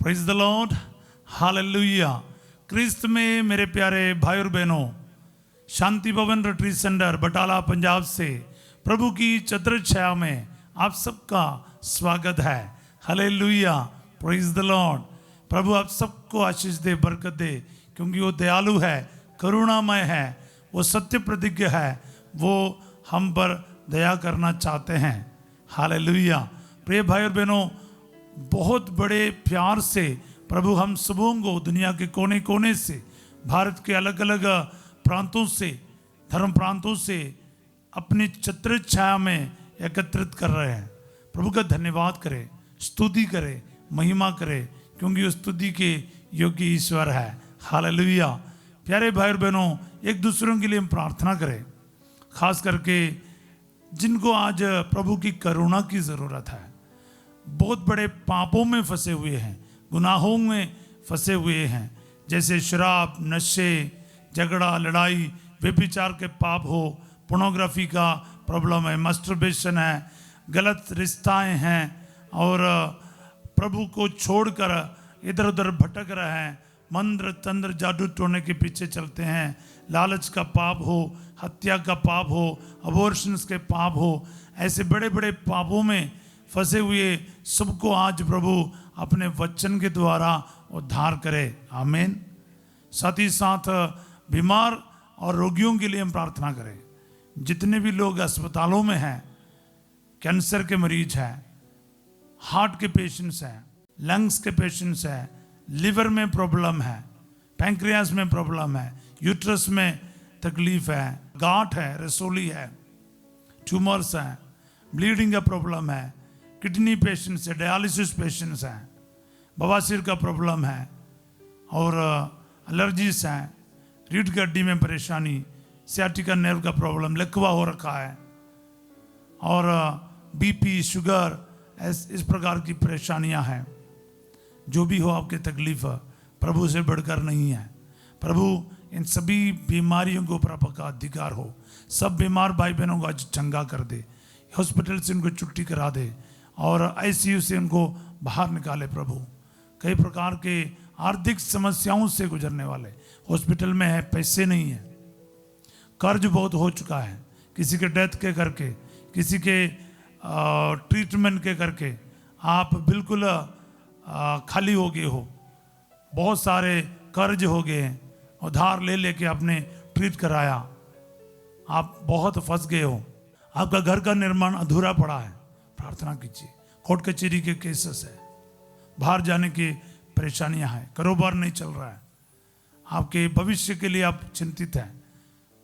Praise the lord, hallelujah. क्रिस्त में मेरे प्यारे भाई और बहनों, शांति भवन रिट्रीट सेंटर बटाला पंजाब से प्रभु की चतर छाया में आप सबका स्वागत है। Hallelujah, praise the lord. प्रभु आप सबको आशीष दे, बरकत दे, क्योंकि वो दयालु है, करुणामय है, वो सत्य प्रतिज्ञ है, वो हम पर दया करना चाहते हैं। हालेलुया। प्रिय भाई और बहनों, बहुत बड़े प्यार से प्रभु हम सबों को दुनिया के कोने कोने से, भारत के अलग अलग प्रांतों से, धर्म प्रांतों से अपनी छत्र छाया में एकत्रित कर रहे हैं। प्रभु का धन्यवाद करें, स्तुति करें, महिमा करें, क्योंकि वो स्तुति के योग्य ईश्वर है। हालेलुया। प्यारे भाई और बहनों, एक दूसरों के लिए हम प्रार्थना करें, खास करके जिनको आज प्रभु की करुणा की ज़रूरत है, बहुत बड़े पापों में फंसे हुए हैं, गुनाहों में फंसे हुए हैं, जैसे शराब, नशे, झगड़ा, लड़ाई, व्यभिचार के पाप हो, पोर्नोग्राफी का प्रॉब्लम है, मस्टरबेशन है, गलत रिश्ताएं हैं और प्रभु को छोड़कर इधर उधर भटक रहे हैं, मंत्र तंत्र जादू टोने के पीछे चलते हैं, लालच का पाप हो, हत्या का पाप हो, अबॉर्शंस के पाप हो, ऐसे बड़े बड़े पापों में फंसे हुए सबको आज प्रभु अपने वचन के द्वारा उद्धार करे। आमीन। साथ ही साथ बीमार और रोगियों के लिए हम प्रार्थना करें। जितने भी लोग अस्पतालों में हैं, कैंसर के मरीज हैं, हार्ट के पेशेंट्स हैं, लंग्स के पेशेंट्स हैं, लिवर में प्रॉब्लम है, पैंक्रियास में प्रॉब्लम है, यूट्रस में तकलीफ है, गांठ है, रसोली है, ट्यूमर्स हैं, ब्लीडिंग का प्रॉब्लम है, किडनी पेशेंट्स है, डायलिसिस पेशेंट्स हैं, बवासीर का प्रॉब्लम है और एलर्जीज हैं, रीढ़ की हड्डी में परेशानी, सियाटिका नर्व का प्रॉब्लम, लकवा हो रखा है और बीपी, शुगर, इस प्रकार की परेशानियां हैं। जो भी हो आपकी तकलीफ प्रभु से बढ़कर नहीं है। प्रभु इन सभी बीमारियों के ऊपर आपका अधिकार हो। सब बीमार भाई बहनों को आज चंगा कर दे, हॉस्पिटल से उनको छुट्टी करा दे और आईसीयू से उनको बाहर निकाले। प्रभु कई प्रकार के आर्थिक समस्याओं से गुजरने वाले हॉस्पिटल में है, पैसे नहीं है, कर्ज बहुत हो चुका है, किसी के डेथ के करके, किसी के ट्रीटमेंट के करके आप बिल्कुल खाली हो गए हो, बहुत सारे कर्ज हो गए हैं, उधार ले लेके आपने ट्रीट कराया, आप बहुत फंस गए हो, आपका घर का निर्माण अधूरा पड़ा है, प्रार्थना कीजिए। कोर्ट कचहरी के केसेस है, बाहर जाने की परेशानियां हैं, कारोबार नहीं चल रहा है, आपके भविष्य के लिए आप चिंतित हैं,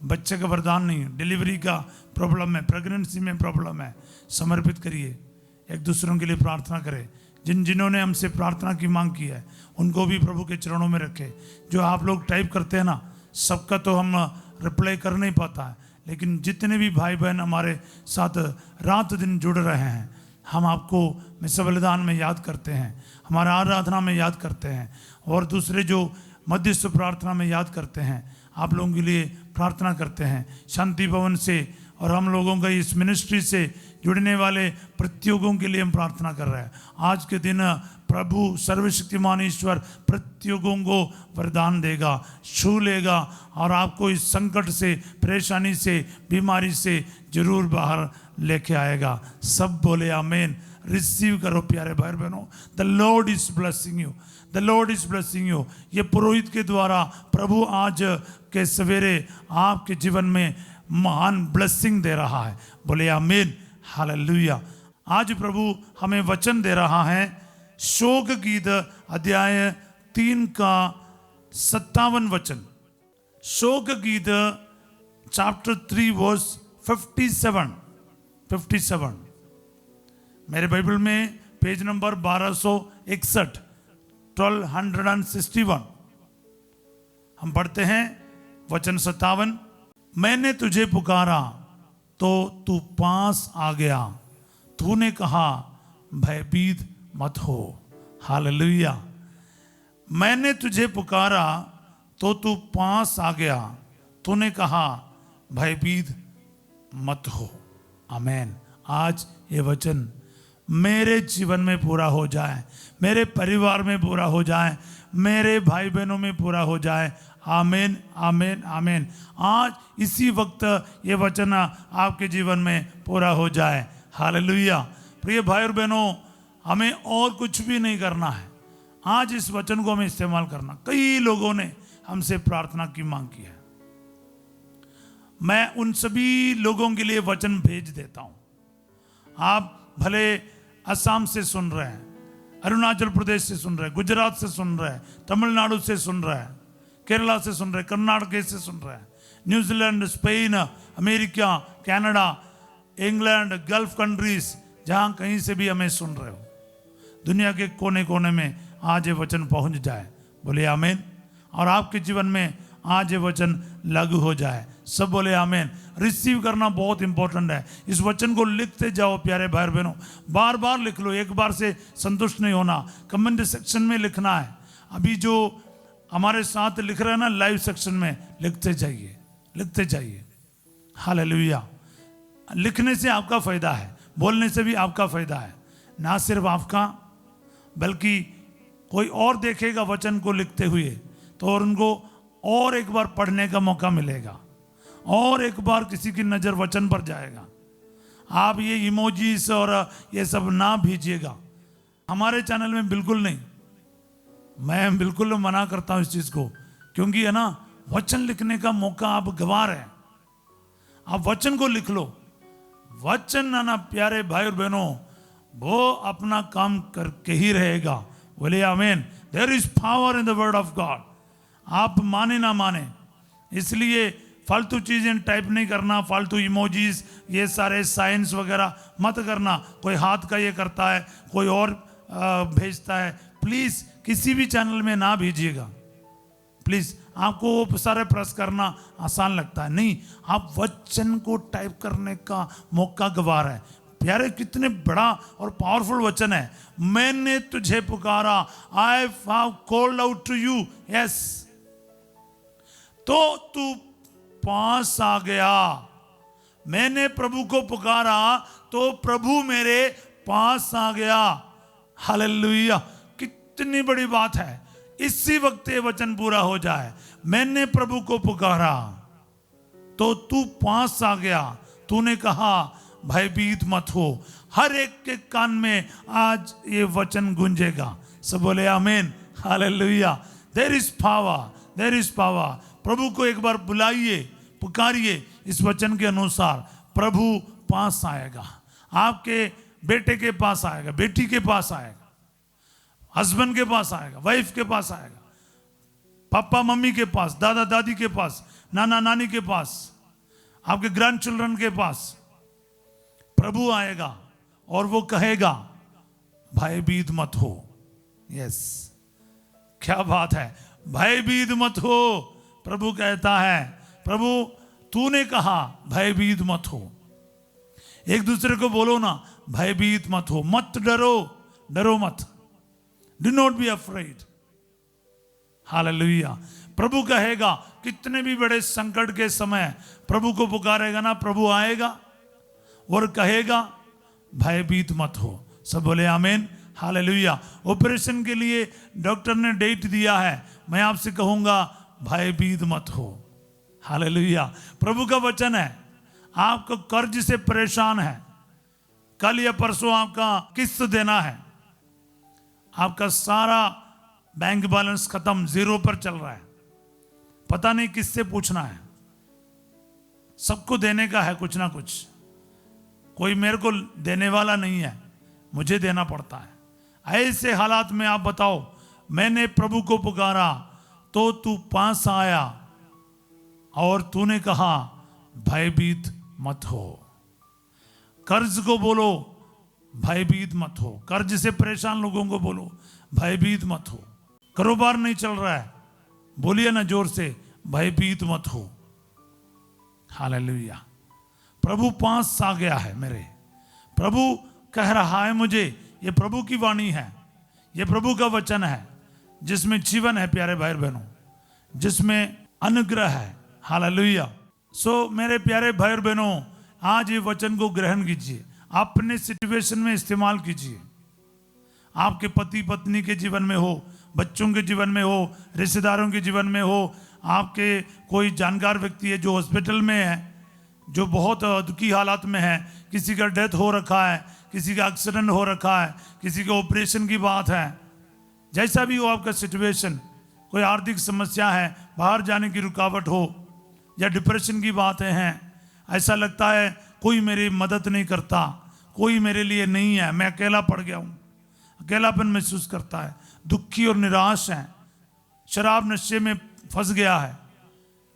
बच्चे का वरदान नहीं है, डिलीवरी का प्रॉब्लम है, प्रेगनेंसी में प्रॉब्लम है, समर्पित करिए, एक दूसरों के लिए प्रार्थना करें। जिन्होंने हमसे प्रार्थना की मांग की है उनको भी प्रभु के चरणों में रखें। जो आप लोग टाइप करते हैं ना, सबका तो हम रिप्लाई कर नहीं पाता है, लेकिन जितने भी भाई बहन हमारे साथ रात दिन जुड़ रहे हैं, हम आपको मिस बलिदान में याद करते हैं, हमारा आराधना में याद करते हैं और दूसरे जो मध्यस्थ प्रार्थना में याद करते हैं, आप लोगों के लिए प्रार्थना करते हैं। शांति भवन से और हम लोगों का इस मिनिस्ट्री से जुड़ने वाले प्रत्येकों के लिए हम प्रार्थना कर रहे हैं। आज के दिन प्रभु सर्वशक्तिमान ईश्वर प्रत्येकों को वरदान देगा, छू लेगा और आपको इस संकट से, परेशानी से, बीमारी से जरूर बाहर लेके आएगा। सब बोले आमीन। रिसीव करो प्यारे भाई बहनों। The Lord is blessing you, the Lord is blessing you. ये पुरोहित के द्वारा प्रभु आज के सवेरे आपके जीवन में महान ब्लेसिंग दे रहा है। बोले आमीन, हालेलुया। आज प्रभु हमें वचन दे रहा है, शोक गीत अध्याय 3 का 57 वचन। शोक गीत चैप्टर 3 वर्स 57। मेरे बाइबल में पेज नंबर 1261, 1261। हम पढ़ते हैं वचन 57। मैंने तुझे पुकारा तो तू पास आ गया, तूने कहा भयभीत मत हो। हालेलुया। मैंने तुझे पुकारा तो तू पास आ गया, तूने कहा भयभीत मत हो। आमीन। आज ये वचन मेरे जीवन में पूरा हो जाए, मेरे परिवार में पूरा हो जाए, मेरे भाई बहनों में पूरा हो जाए। आमीन आमीन आमीन। आज इसी वक्त ये वचन आपके जीवन में पूरा हो जाए। हालेलुया। प्रिय भाई और बहनों, हमें और कुछ भी नहीं करना है, आज इस वचन को हमें इस्तेमाल करना। कई लोगों ने हमसे प्रार्थना की मांग की है, मैं उन सभी लोगों के लिए वचन भेज देता हूं। आप भले असम से सुन रहे हैं, अरुणाचल प्रदेश से सुन रहे हैं, गुजरात से सुन रहे हैं, तमिलनाडु से सुन रहे हैं, केरला से सुन रहे हैं, कर्नाटक से सुन रहे हैं, New Zealand, Spain, America, Canada, England, gulf countries, जहां कहीं से भी हमें सुन रहे हो, दुनिया के कोने कोने में आज ये वचन पहुंच जाए। बोले आमीन। और आपके जीवन में आज ये वचन लागू हो जाए। सब बोले आमीन। रिसीव करना बहुत इंपॉर्टेंट है। इस वचन को लिखते जाओ प्यारे भाई बहनों, बार बार लिख लो, एक बार से संतुष्ट नहीं होना, कमेंट सेक्शन में लिखना है। अभी जो हमारे साथ लिख रहे हैं ना, लाइव सेक्शन में लिखते जाइए, लिखते जाइए। हालेलुया। लिखने से आपका फायदा है, बोलने से भी आपका फायदा है। ना सिर्फ आपका, बल्कि कोई और देखेगा वचन को लिखते हुए तो और उनको और एक बार पढ़ने का मौका मिलेगा, और एक बार किसी की नज़र वचन पर जाएगा। आप ये इमोजीज और ये सब ना भेजिएगा हमारे चैनल में, बिल्कुल नहीं। मैं बिल्कुल मना करता हूँ इस चीज़ को, क्योंकि है ना, वचन लिखने का मौका आप गंवा रहे हैं। आप वचन को लिख लो। वचन ना प्यारे भाई और बहनों, वो अपना काम करके ही रहेगा। बोले आमीन। There is power in the word of God. आप माने ना माने, इसलिए फालतू चीज़ें टाइप नहीं करना, फालतू इमोजीज, ये सारे साइंस वगैरह मत करना। कोई हाथ का ये करता है, कोई और भेजता है, प्लीज़ किसी भी चैनल में ना भेजिएगा प्लीज़। आपको वो सारे प्रेस करना आसान लगता है, नहीं, आप वचन को टाइप करने का मौका गंवा रहे हैं। प्यारे, कितने बड़ा और पावरफुल वचन है। मैंने तुझे पुकारा, I have called out to you, yes, तो तू पास आ गया। मैंने प्रभु को पुकारा तो प्रभु मेरे पास आ गया। हालेलुया। कितनी बड़ी बात है। इसी वक्त ये वचन पूरा हो जाए। मैंने प्रभु को पुकारा तो तू पास आ गया। तूने कहा भयभीत मत हो। हर एक के कान में आज ये वचन गूंजेगा। सब बोले आमीन। Hallelujah. There is power, there is power. प्रभु को एक बार बुलाइए, पुकारिए इस वचन के अनुसार। प्रभु पास आएगा, आपके बेटे के पास आएगा, बेटी के पास आएगा, हस्बैंड के पास आएगा, वाइफ के पास आएगा, पापा मम्मी के पास, दादा दादी के पास, नाना नानी के पास, आपके ग्रैंड चिल्ड्रन के पास प्रभु आएगा और वो कहेगा भयभीत मत हो। यस, क्या बात है। भयभीत मत हो। प्रभु कहता है, प्रभु तूने कहा भयभीत मत हो। एक दूसरे को बोलो ना, भयभीत मत हो, मत डरो, डरो मत। Do not be afraid. Hallelujah. प्रभु कहेगा, कितने भी बड़े संकट के समय प्रभु को पुकारेगा ना, प्रभु आएगा और कहेगा भयभीत मत हो। सब बोले आमीन। हालेलुया। ऑपरेशन के लिए डॉक्टर ने डेट दिया है, मैं आपसे कहूंगा भयभीत मत हो। हालेलुया। प्रभु का वचन है, आपको कर्ज से परेशान है, कल या परसों आपका किस्त देना है, आपका सारा बैंक बैलेंस खत्म, जीरो पर चल रहा है, पता नहीं किससे पूछना है, सबको देने का है कुछ ना कुछ, कोई मेरे को देने वाला नहीं है, मुझे देना पड़ता है। ऐसे हालात में आप बताओ, मैंने प्रभु को पुकारा तो तू पास आया और तूने कहा भयभीत मत हो। कर्ज को बोलो भयभीत मत हो। कर्ज से परेशान लोगों को बोलो भयभीत मत हो। कारोबार नहीं चल रहा है, बोलिए ना जोर से, भयभीत मत हो। हालेलुया। प्रभु पास आ गया है मेरे। प्रभु कह रहा है मुझे, ये प्रभु की वाणी है, ये प्रभु का वचन है, जिसमें जीवन है प्यारे भाई बहनों, जिसमें अनुग्रह है। हालेलुया। सो मेरे प्यारे भाई बहनों, आज ये वचन को ग्रहण कीजिए। अपने सिचुएशन में इस्तेमाल कीजिए। आपके पति पत्नी के जीवन में हो, बच्चों के जीवन में हो, रिश्तेदारों के जीवन में हो, आपके कोई जानकार व्यक्ति है जो हॉस्पिटल में है, जो बहुत दुखी हालात में है, किसी का डेथ हो रखा है, किसी का एक्सीडेंट हो रखा है, किसी के ऑपरेशन की बात है, जैसा भी हो आपका सिचुएशन, कोई आर्थिक समस्या है, बाहर जाने की रुकावट हो, या डिप्रेशन की बातें हैं, ऐसा लगता है कोई मेरी मदद नहीं करता, कोई मेरे लिए नहीं है, मैं अकेला पड़ गया हूँ, अकेलापन महसूस करता है, दुखी और निराश है, शराब नशे में फंस गया है,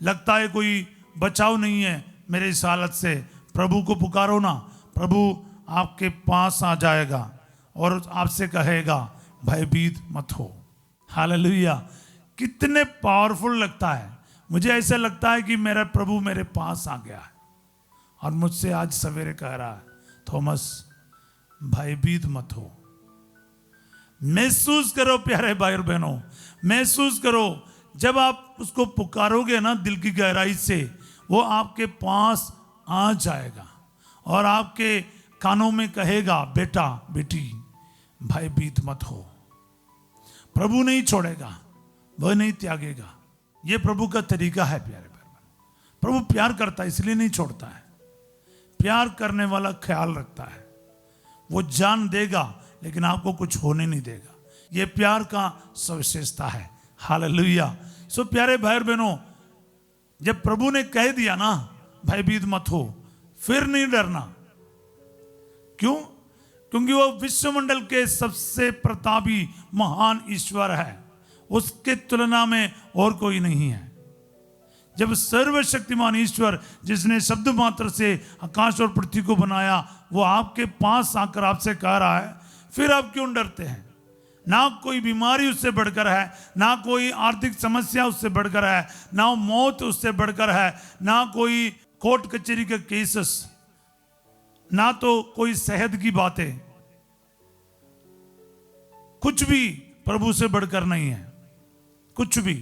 लगता है कोई बचाव नहीं है मेरे इस हालत से, प्रभु को पुकारो ना, प्रभु आपके पास आ जाएगा और आपसे कहेगा भयभीत मत हो। हालेलुया। कितने पावरफुल लगता है। मुझे ऐसा लगता है कि मेरा प्रभु मेरे पास आ गया है और मुझसे आज सवेरे कह रहा है, थॉमस भयभीत मत हो। महसूस करो प्यारे भाई और बहनों, महसूस करो, जब आप उसको पुकारोगे ना दिल की गहराई से, वो आपके पास आ जाएगा और आपके कानों में कहेगा, बेटा बेटी भयभीत मत हो। प्रभु नहीं छोड़ेगा, वह नहीं त्यागेगा। यह प्रभु का तरीका है प्यारे भाई। प्रभु प्यार करता है इसलिए नहीं छोड़ता है, प्यार करने वाला ख्याल रखता है, वो जान देगा लेकिन आपको कुछ होने नहीं देगा। यह प्यार का सविशेषता है। हालेलुया। सो प्यारे भाई और बहनों, जब प्रभु ने कह दिया ना भयभीत मत हो, फिर नहीं डरना। क्यों? क्योंकि वो विश्वमंडल के सबसे प्रतापी महान ईश्वर है, उसके तुलना में और कोई नहीं है। जब सर्वशक्तिमान ईश्वर जिसने शब्द मात्र से आकाश और पृथ्वी को बनाया, वो आपके पास आकर आपसे कह रहा है, फिर आप क्यों डरते हैं? ना कोई बीमारी उससे बढ़कर है, ना कोई आर्थिक समस्या उससे बढ़कर है, ना मौत उससे बढ़कर है, ना कोई कोर्ट कचहरी के केसेस, ना तो कोई सेहत की बातें, कुछ भी प्रभु से बढ़कर नहीं है, कुछ भी।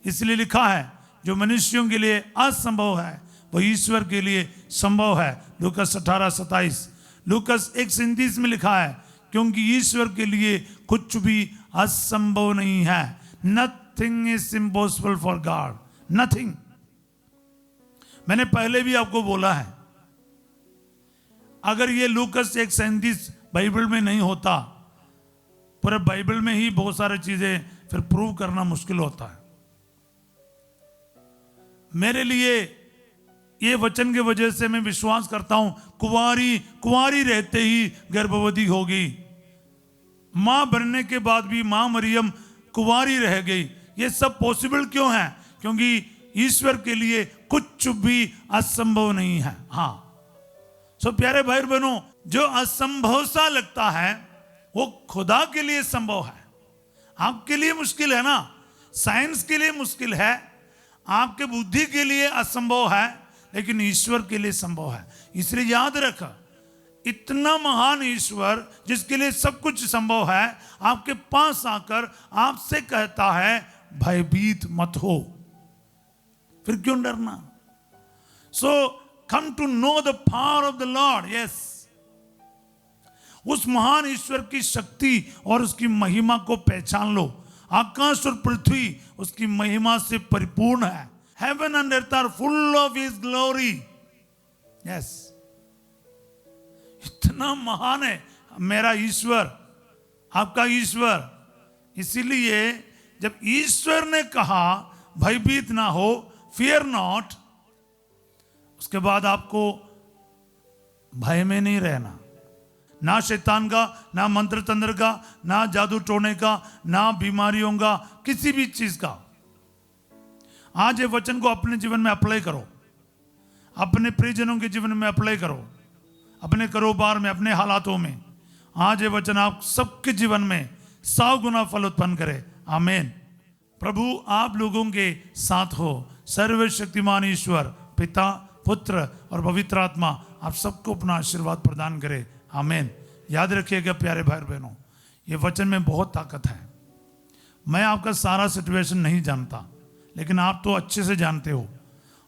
इसलिए लिखा है, जो मनुष्यों के लिए असंभव है वह ईश्वर के लिए संभव है। लूकस 18:27, लूकस 1:37 में लिखा है, क्योंकि ईश्वर के लिए कुछ भी असंभव नहीं है। Nothing is impossible for God, nothing. मैंने पहले भी आपको बोला है, अगर ये लूकस 1:37 बाइबल में नहीं होता, पूरे बाइबल में ही बहुत सारी चीजें फिर प्रूव करना मुश्किल होता है। मेरे लिए ये वचन के वजह से मैं विश्वास करता हूं, कुंवारी रहते ही गर्भवती हो गई, मां बनने के बाद भी मां मरियम कुंवारी रह गई। ये सब पॉसिबल क्यों है? क्योंकि ईश्वर के लिए कुछ भी असंभव नहीं है। हाँ, सो प्यारे भाई बहनों, जो असंभव सा लगता है वो खुदा के लिए संभव है। आपके लिए मुश्किल है ना, साइंस के लिए मुश्किल है, आपके बुद्धि के लिए असंभव है, लेकिन ईश्वर के लिए संभव है। इसलिए याद रख, इतना महान ईश्वर जिसके लिए सब कुछ संभव है, आपके पास आकर आपसे कहता है भयभीत मत हो। फिर क्यों डरना? So come to know the power of the lord. Yes, उस महान ईश्वर की शक्ति और उसकी महिमा को पहचान लो। आकाश और पृथ्वी उसकी महिमा से परिपूर्ण है। Heaven and earth are full of His glory. Yes. इतना महान है मेरा ईश्वर, आपका ईश्वर। इसीलिए जब ईश्वर ने कहा भयभीत ना हो, fear not, उसके बाद आपको भय में नहीं रहना। ना शैतान का, ना मंत्र तंत्र का, ना जादू टोने का, ना बीमारियों का, किसी भी चीज का। आज ये वचन को अपने जीवन में अप्लाई करो, अपने प्रियजनों के जीवन में अप्लाई करो, अपने कारोबार में, अपने हालातों में। आज ये वचन आप सबके जीवन में 100 गुना फल उत्पन्न करे। आमीन। प्रभु आप लोगों के साथ हो। सर्वशक्तिमान ईश्वर पिता, पुत्र और पवित्र आत्मा आप सबको अपना आशीर्वाद प्रदान करे। आमीन। याद रखिएगा प्यारे भाई बहनों, ये वचन में बहुत ताकत है। मैं आपका सारा सिचुएशन नहीं जानता, लेकिन आप तो अच्छे से जानते हो।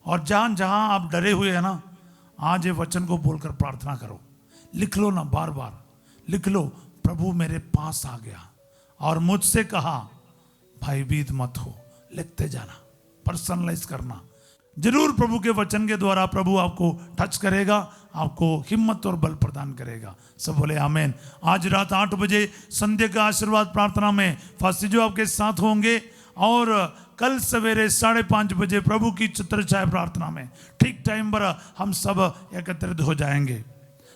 और जहाँ जहाँ आप डरे हुए हैं ना, आज ये वचन को बोलकर प्रार्थना करो, लिख लो ना, बार बार लिख लो, प्रभु मेरे पास आ गया और मुझसे कहा भयभीत मत हो। लिखते जाना, पर्सनलाइज करना। जरूर प्रभु के वचन के द्वारा प्रभु आपको टच करेगा, आपको हिम्मत और बल प्रदान करेगा। सब बोले आमेन। आज रात 8 बजे संध्या का आशीर्वाद प्रार्थना में फास्टर जो आपके साथ होंगे, और कल सवेरे 5:30 बजे प्रभु की छत्र छाया प्रार्थना में ठीक टाइम पर हम सब एकत्रित हो जाएंगे।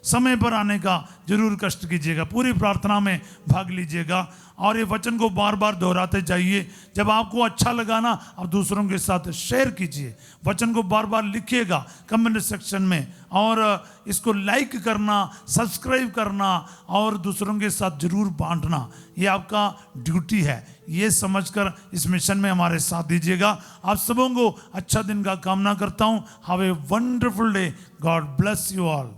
समय पर आने का जरूर कष्ट कीजिएगा, पूरी प्रार्थना में भाग लीजिएगा और ये वचन को बार बार दोहराते जाइए। जब आपको अच्छा लगा ना, आप दूसरों के साथ शेयर कीजिए, वचन को बार बार लिखिएगा कमेंट सेक्शन में, और इसको लाइक करना, सब्सक्राइब करना और दूसरों के साथ जरूर बांटना, ये आपका ड्यूटी है। ये समझकर इस मिशन में हमारे साथ दीजिएगा। आप सबों को अच्छा दिन का कामना करता हूँ। Have a wonderful day. God bless you all.